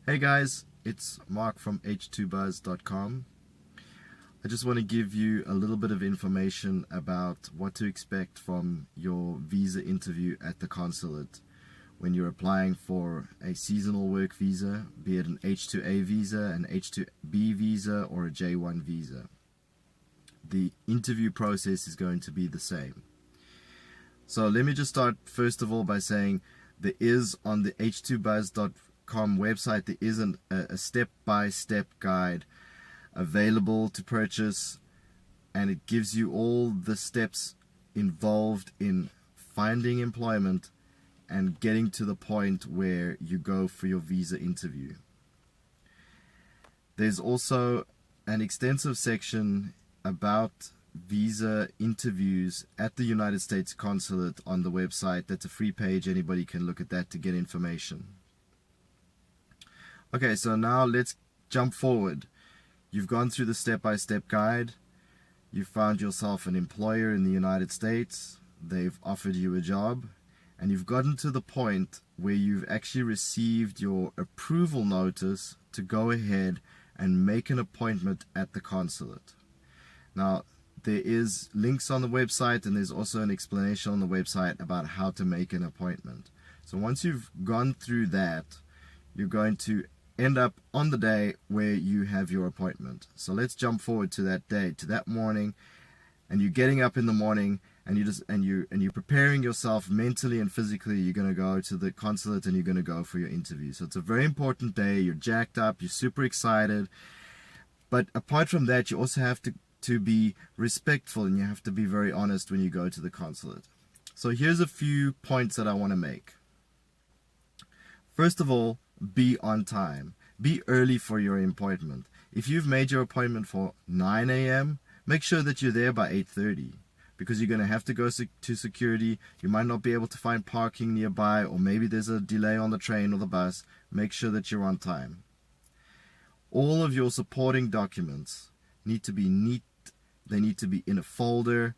Hey guys, it's Mark from h2buzz.com. I just want to give you a little bit of information about what to expect from your visa interview at the consulate when you're applying for a seasonal work visa, be it an H2A visa, an H2B visa, or a J1 visa. The interview process is going to be the same. So let me just start first of all by saying there is on the h2buzz.com website, there is a step-by-step guide available to purchase, and it gives you all the steps involved in finding employment and getting to the point where you go for your visa interview. There's also an extensive section about visa interviews at the United States Consulate on the website. That's a free page. Anybody can look at that to get information. Okay, so now let's jump forward. You've gone through the step-by-step guide. You've found yourself an employer in the United States. They've offered you a job, and you've gotten to the point where you've actually received your approval notice to go ahead and make an appointment at the consulate. Now, there is links on the website, and there's also an explanation on the website about how to make an appointment. So once you've gone through that, you're going to end up on the day where you have your appointment. So let's jump forward to that day, to that morning, and you're getting up in the morning, and you're preparing yourself mentally and physically. You're going to go to the consulate and you're going to go for your interview. So it's a very important day. You're jacked up, you're super excited. But apart from that, you also have to be respectful, and you have to be very honest when you go to the consulate. So here's a few points that I want to make. First of all, be on time. Be early for your appointment. If you've made your appointment for 9 a.m., make sure that you're there by 8:30, because you're going to have to go to security. You might not be able to find parking nearby, or maybe there's a delay on the train or the bus. Make sure that you're on time. All of your supporting documents need to be neat. They need to be in a folder.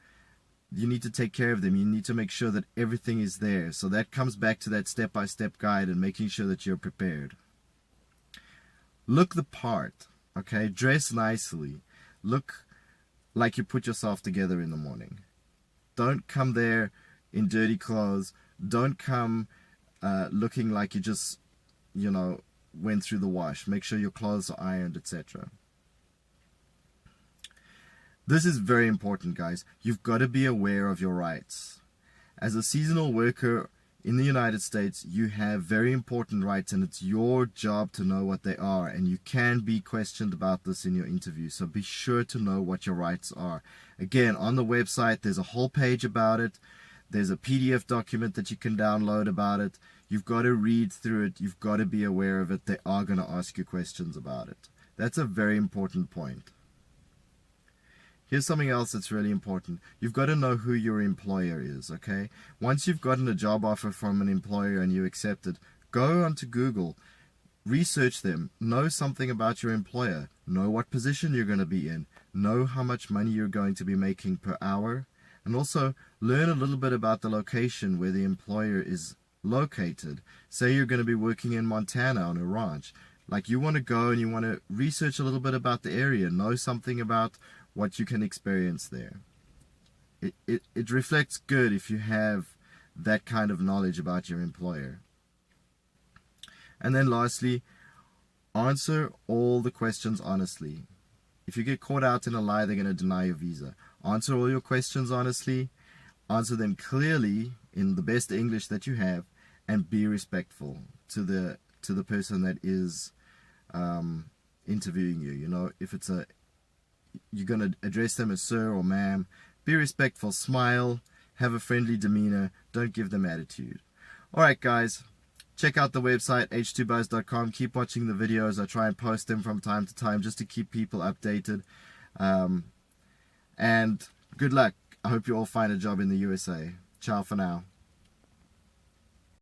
You need to take care of them. You need to make sure that everything is there. So that comes back to that step-by-step guide and making sure that you're prepared. Look the part, okay? Dress nicely. Look like you put yourself together in the morning. Don't come there in dirty clothes. Don't come looking like you just, went through the wash. Make sure your clothes are ironed, etc. This is very important, guys. You've got to be aware of your rights. As a seasonal worker in the United States, you have very important rights, and it's your job to know what they are, and you can be questioned about this in your interview. So be sure to know what your rights are. Again, on the website, there's a whole page about it. There's a PDF document that you can download about it. You've got to read through it. You've got to be aware of it. They are going to ask you questions about it. That's a very important point. Here's something else that's really important. You've got to know who your employer is, okay? Once you've gotten a job offer from an employer and you accept it, go onto Google, research them, know something about your employer, know what position you're going to be in, know how much money you're going to be making per hour, and also learn a little bit about the location where the employer is located. Say you're going to be working in Montana on a ranch. Like, you want to go and you want to research a little bit about the area, know something about what you can experience there. It reflects good if you have that kind of knowledge about your employer. And then lastly, answer all the questions honestly. If you get caught out in a lie, they're going to deny your visa. Answer all your questions honestly, answer them clearly in the best English that you have, and be respectful to the person that is interviewing you. If you're going to address them as sir or ma'am, be respectful, smile, have a friendly demeanor, don't give them attitude. Alright guys, check out the website h2buzz.com. Keep watching the videos. I try and post them from time to time just to keep people updated. And good luck. I hope you all find a job in the USA. Ciao for now.